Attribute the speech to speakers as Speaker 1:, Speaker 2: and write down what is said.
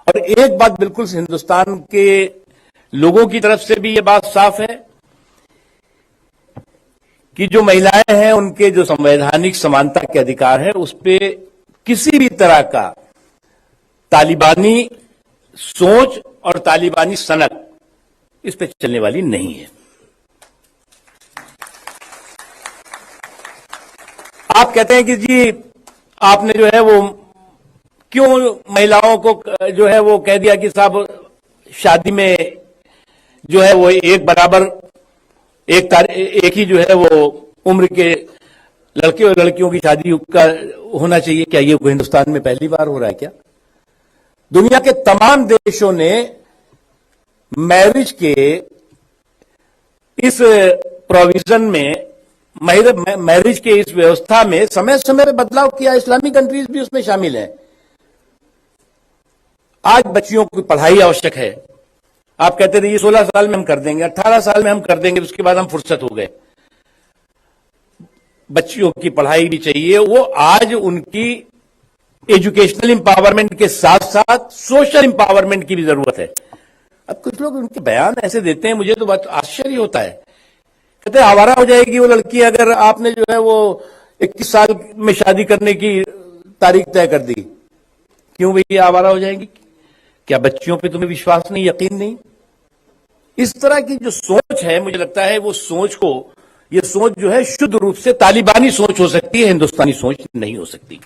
Speaker 1: और एक बात बिल्कुल हिंदुस्तान के लोगों की तरफ से भी ये बात साफ है कि जो महिलाएं हैं उनके जो संवैधानिक समानता के अधिकार है उस पे किसी भी तरह का तालिबानी सोच और तालिबानी सनक इस पे चलने वाली नहीं है। आप कहते हैं कि जी आपने जो है वो क्यों महिलाओं को जो है वो कह दिया कि साहब शादी में जो है वो एक बराबर एक ही जो है वो उम्र के लड़के और लड़कियों की शादी का होना चाहिए। क्या ये हिंदुस्तान में पहली बार हो रहा है क्या? दुनिया के तमाम देशों ने मैरिज के इस प्रोविजन में मैरिज के इस व्यवस्था में समय समय पर बदलाव किया। इस्लामिक कंट्रीज भी उसमें शामिल है। आज बच्चियों की पढ़ाई आवश्यक है। आप कहते रहिए 16 साल में हम कर देंगे, 18 साल में हम कर देंगे, उसके बाद हम फुर्सत हो गए। बच्चियों की पढ़ाई भी चाहिए। वो आज उनकी एजुकेशनल इंपावरमेंट के साथ साथ सोशल इंपावरमेंट की भी जरूरत है। अब कुछ लोग उनके बयान ऐसे देते हैं, मुझे तो बहुत आश्चर्य होता है। कहते हैं आवारा हो जाएगी वो लड़की अगर आपने जो है वो 21 साल में शादी करने की तारीख तय कर दी। क्यों भैया आवारा हो जाएगी? क्या बच्चियों पे तुम्हें विश्वास नहीं, यकीन नहीं? इस तरह की जो सोच है, मुझे लगता है वो ये सोच जो है शुद्ध रूप से तालिबानी सोच हो सकती है, हिंदुस्तानी सोच नहीं हो सकती।